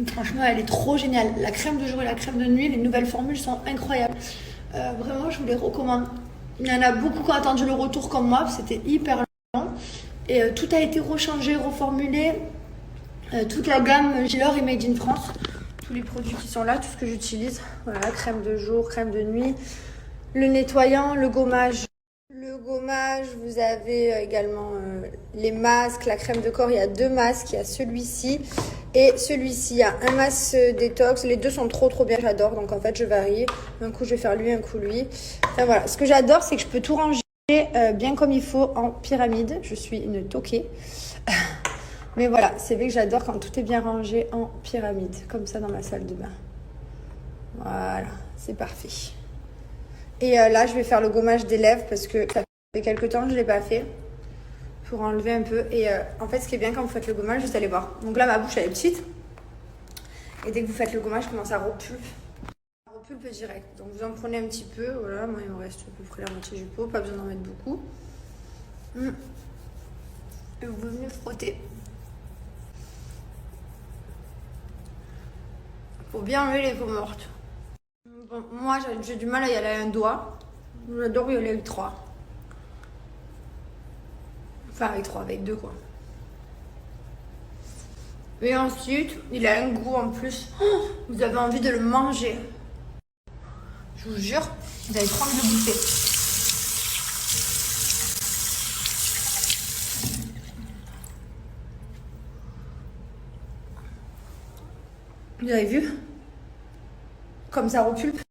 Franchement, elle est trop géniale. La crème de jour et la crème de nuit, les nouvelles formules sont incroyables. Vraiment, je vous les recommande. Il y en a beaucoup qui ont attendu le retour comme moi, c'était hyper long. Et tout a été rechangé, reformulé. Toute la gamme Gilor et Made in France. Tous les produits qui sont là, tout ce que j'utilise. Voilà, crème de jour, crème de nuit. Le nettoyant, le gommage. Le gommage, vous avez également les masques, la crème de corps. Il y a 2 masques, il y a celui-ci et celui-ci. Il y a un masque détox. Les deux sont trop bien, j'adore. Donc en fait, je varie. Un coup, je vais faire lui, un coup lui. Enfin voilà, ce que j'adore, c'est que je peux tout ranger bien comme il faut en pyramide. Je suis une toquée. Mais voilà, c'est vrai que j'adore quand tout est bien rangé en pyramide, comme ça dans ma salle de bain. Voilà, c'est parfait. Et là, je vais faire le gommage des lèvres parce que ça fait quelques temps que je ne l'ai pas fait pour enlever un peu. Et en fait, ce qui est bien quand vous faites le gommage, vous allez voir. Donc là, ma bouche, elle est petite. Et dès que vous faites le gommage, comment ça repulpe. Ça repulpe direct. Donc vous en prenez un petit peu. Voilà, moi, il me reste à peu près la moitié du pot. Pas besoin d'en mettre beaucoup. Et vous venez frotter. Pour bien enlever les peaux mortes. Bon, moi, j'ai du mal à y aller à un doigt. J'adore y aller avec 3. Enfin, avec 3, avec 2, quoi. Et ensuite, il a un goût en plus. Oh, vous avez envie de le manger. Je vous jure, vous avez trop envie de le bouffer. Vous avez vu? Comme ça repulpe.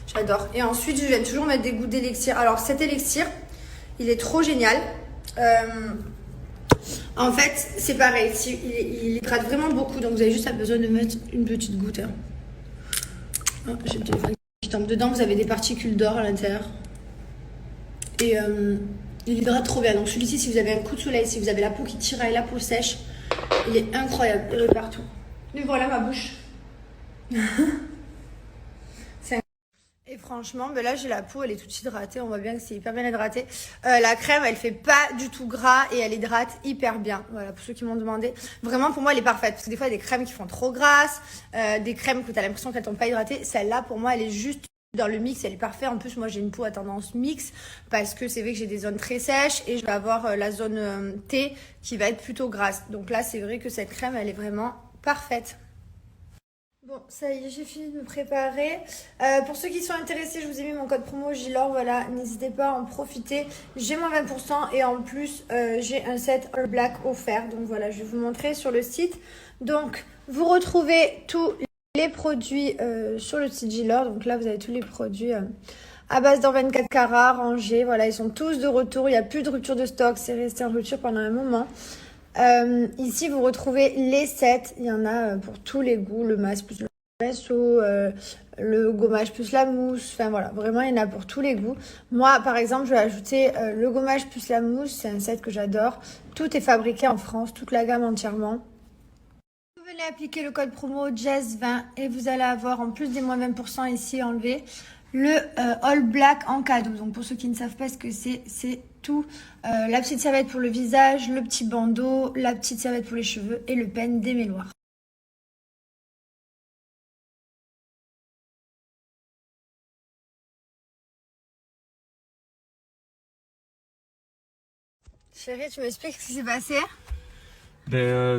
J'adore. Et ensuite, je vais toujours mettre des gouttes d'élixir. Alors, cet élixir, il est trop génial. En fait, c'est pareil. Il hydrate vraiment beaucoup. Donc, vous avez juste besoin de mettre une petite goutte. Hein. Oh, j'ai une téléphone qui tombe dedans. Vous avez des particules d'or à l'intérieur. Et il hydrate trop bien. Donc, celui-ci, si vous avez un coup de soleil, si vous avez la peau qui tiraille, la peau sèche, il est incroyable. Il est partout. Et voilà ma bouche. Et franchement, ben là j'ai la peau, elle est toute hydratée, on voit bien que c'est hyper bien hydraté. La crème, elle fait pas du tout gras et elle hydrate hyper bien. Voilà, pour ceux qui m'ont demandé. Vraiment, pour moi, elle est parfaite. Parce que des fois, il y a des crèmes qui font trop grasses, des crèmes que tu as l'impression qu'elles t'ont pas hydratées. Celle-là, pour moi, elle est juste dans le mix, elle est parfaite. En plus, moi, j'ai une peau à tendance mix parce que c'est vrai que j'ai des zones très sèches et je vais avoir la zone T qui va être plutôt grasse. Donc là, c'est vrai que cette crème, elle est vraiment parfaite. Bon, ça y est, j'ai fini de me préparer. Pour ceux qui sont intéressés, je vous ai mis mon code promo Gilor. Voilà, n'hésitez pas à en profiter. J'ai moins 20% et en plus, j'ai un set All Black offert. Donc voilà, je vais vous montrer sur le site. Donc, vous retrouvez tous les produits sur le site Gilor. Donc là, vous avez tous les produits à base d'or 24 carats, rangés. Voilà, ils sont tous de retour. Il n'y a plus de rupture de stock. C'est resté en rupture pendant un moment. Ici vous retrouvez les sets, il y en a pour tous les goûts, le masque plus le pinceau, le gommage plus la mousse, enfin voilà, vraiment il y en a pour tous les goûts. Moi par exemple je vais ajouter le gommage plus la mousse, c'est un set que j'adore, tout est fabriqué en France, toute la gamme entièrement. Vous venez appliquer le code promo Jazz20 et vous allez avoir en plus des moins 20% ici enlevé le All Black en cadeau. Donc pour ceux qui ne savent pas ce que c'est tout. La petite serviette pour le visage, le petit bandeau, la petite serviette pour les cheveux et le pen démêloir. Chérie, tu m'expliques ce qui s'est passé?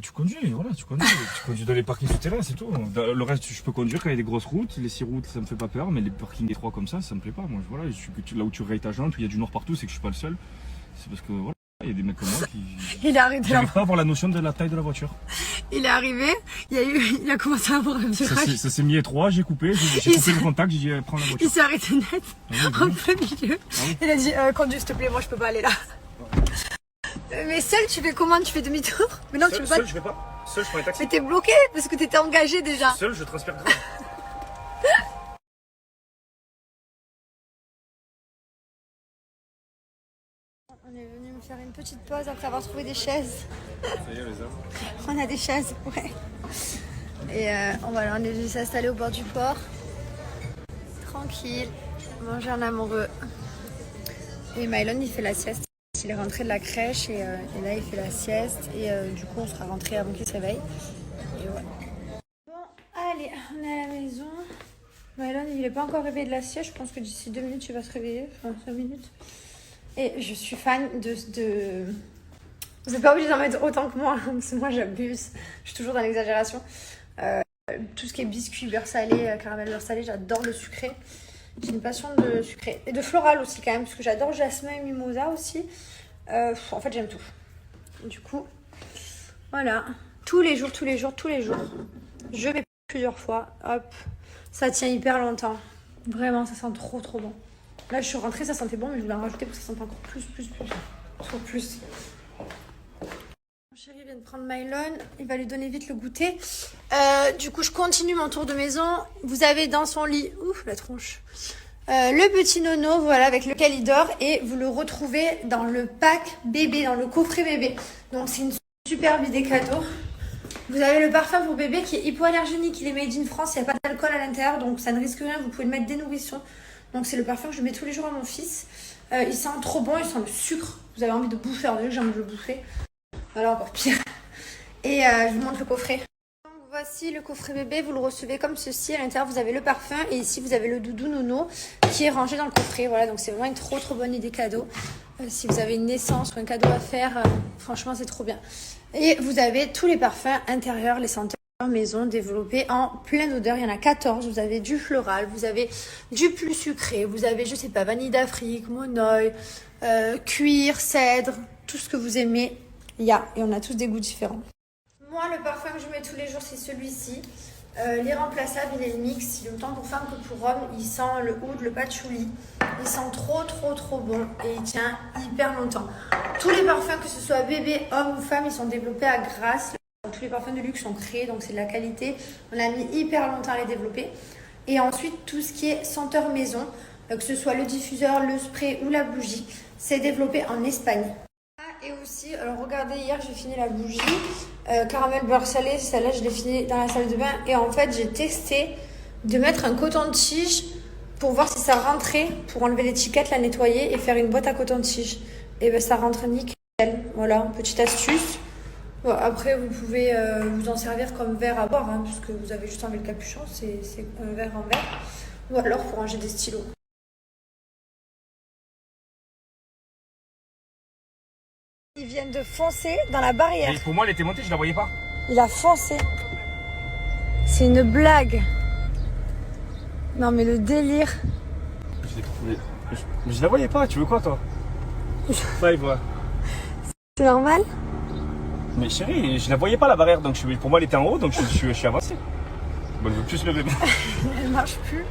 Tu conduis, voilà, tu conduis dans les parkings souterrains, c'est tout. Le reste, je peux conduire quand il y a des grosses routes. Les 6 routes, ça me fait pas peur, mais les parkings étroits comme ça me plaît pas. Moi, voilà, là où tu rayes ta jante, où il y a du noir partout, c'est que je suis pas le seul. C'est parce que voilà, il y a des mecs comme moi qui. Il est arrivé. J'arrive pas à avoir la notion de la taille de la voiture. Il est arrivé, il a commencé à avoir un virage. Ça s'est mis étroit, j'ai coupé le contact, j'ai dit prends la voiture. Il s'est arrêté net, en plein milieu. Il a dit conduis s'il te plaît, moi je peux pas aller là. Mais seul, tu fais comment? Tu fais demi-tour? Mais non, tu peux pas. Seul, je vais pas. Seul, je prends un taxi. Mais t'es bloqué parce que t'étais engagé déjà. Seul, je transpire grave. On est venu me faire une petite pause après avoir trouvé des chaises. Ça y est, les hommes. On a des chaises, ouais. Et on est venu s'installer au bord du port. Tranquille, manger en amoureux. Et Mylon, il fait la sieste. Il est rentré de la crèche et là il fait la sieste et du coup on sera rentré avant qu'il se réveille. Et ouais. est à la maison. Mylon, il n'est pas encore réveillé de la sieste. Je pense que d'ici 2 minutes, il va se réveiller. Enfin, 5 minutes. Et je suis fan de... Vous n'êtes pas obligé d'en mettre autant que moi, parce que moi, j'abuse. Je suis toujours dans l'exagération. Tout ce qui est biscuit, beurre salé, caramel beurre salé, j'adore le sucré. J'ai une passion de sucré. Et de floral aussi, quand même, parce que j'adore jasmin et mimosa aussi. En fait, j'aime tout. Du coup, voilà. Tous les jours. Je mets plusieurs fois. Hop. Ça tient hyper longtemps. Vraiment, ça sent trop bon. Là, je suis rentrée, ça sentait bon, mais je voulais en rajouter pour que ça sente encore plus. Toujours plus. Mon chéri vient de prendre Mylon. Il va lui donner vite le goûter. Du coup, je continue mon tour de maison. Vous avez dans son lit... Ouf, la tronche. Le petit nono, voilà, avec lequel il dort. Et vous le retrouvez dans le pack bébé, dans le coffret bébé. Donc, c'est une superbe idée cadeau. Vous avez le parfum pour bébé qui est hypoallergénique. Il est made in France, il n'y a pas d'alcool à l'intérieur. Donc, ça ne risque rien. Vous pouvez le mettre dès nourrisson. Donc, c'est le parfum que je mets tous les jours à mon fils. Il sent trop bon, il sent le sucre. Vous avez envie de bouffer. Alors, déjà, j'ai envie de le bouffer. Voilà, encore pire. Et je vous montre le coffret. Voici le coffret bébé, vous le recevez comme ceci. À l'intérieur, vous avez le parfum et ici, vous avez le doudou nono qui est rangé dans le coffret. Voilà, donc c'est vraiment une trop bonne idée cadeau. Si vous avez une naissance ou un cadeau à faire, franchement, c'est trop bien. Et vous avez tous les parfums intérieurs, les senteurs maison développés en plein d'odeurs. Il y en a 14. Vous avez du floral, vous avez du plus sucré, vous avez, je sais pas, vanille d'Afrique, monoï, cuir, cèdre, tout ce que vous aimez. Il y a, et on a tous des goûts différents. Moi, le parfum que je mets tous les jours, c'est celui-ci. L'irremplaçable, il est le mix. Il est autant pour femmes que pour hommes. Il sent le oud, le patchouli. Il sent trop bon et il tient hyper longtemps. Tous les parfums, que ce soit bébé, homme ou femme, ils sont développés à Grasse. Tous les parfums de luxe sont créés, donc c'est de la qualité. On a mis hyper longtemps à les développer. Et ensuite, tout ce qui est senteur maison, que ce soit le diffuseur, le spray ou la bougie, c'est développé en Espagne. Et aussi, alors regardez, hier j'ai fini la bougie, caramel beurre salé, celle-là je l'ai fini dans la salle de bain. Et en fait, j'ai testé de mettre un coton-tige pour voir si ça rentrait, pour enlever l'étiquette, la nettoyer et faire une boîte à coton-tige. Et ben ça rentre nickel. Voilà, petite astuce. Bon, après, vous pouvez vous en servir comme verre à boire, hein, puisque vous avez juste enlevé le capuchon, c'est un verre en verre. Ou alors pour ranger des stylos. Ils viennent de foncer dans la barrière. Et pour moi, elle était montée, je la voyais pas. Il a foncé. C'est une blague. Non mais le délire. Je la voyais pas, tu veux quoi toi? Ça, il voit. C'est normal? Mais chérie, je la voyais pas la barrière, donc pour moi elle était en haut, donc je suis avancé. Bon, je veux plus le bébé. Elle marche plus.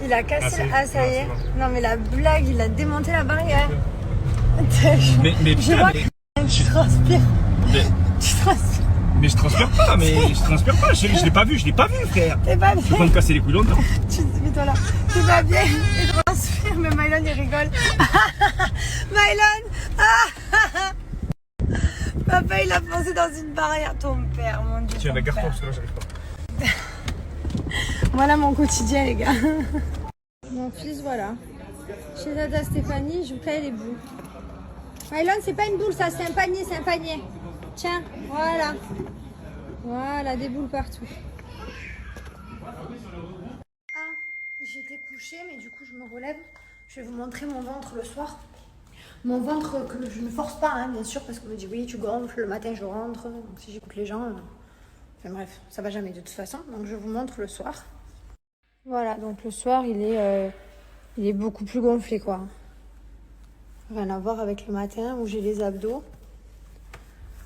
Il a cassé. Ah, ça y est. Bon. Non mais la blague, il a démonté la barrière. Mais je vois que tu transpires. Tu transpires. Mais je transpire pas, chérie, je l'ai pas vu, frère. T'es pas bien. Je peux pas me casser les couilles longtemps. Mets-toi là. T'es pas bien. Il transpire, mais Mylon il rigole. Mylon. Papa il a foncé dans une barrière. Ton père, mon Dieu. Tiens, garde-toi parce que là j'arrive pas. Voilà mon quotidien, les gars. Mon fils, voilà. Chez Tata Stéphanie, je vous caille les boules. Mylon, c'est pas une boule, ça, c'est un panier, Tiens, voilà. Voilà, des boules partout. Ah, j'étais couchée, mais du coup, je me relève. Je vais vous montrer mon ventre le soir. Mon ventre que je ne force pas, hein, bien sûr, parce qu'on me dit oui, tu gonfles, le matin je rentre. Donc si j'écoute les gens, enfin bref, ça va jamais de toute façon. Donc je vous montre le soir. Voilà, donc le soir, il est beaucoup plus gonflé, quoi. Rien à voir avec le matin où j'ai les abdos.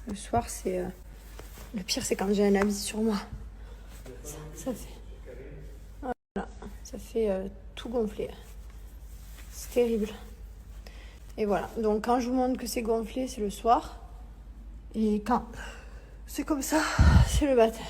Le soir, c'est... Le pire, c'est quand j'ai un habit sur moi. Ça fait... Voilà, ça fait tout gonfler. C'est terrible. Et voilà, donc quand je vous montre que c'est gonflé, c'est le soir. Et quand c'est comme ça, c'est le matin.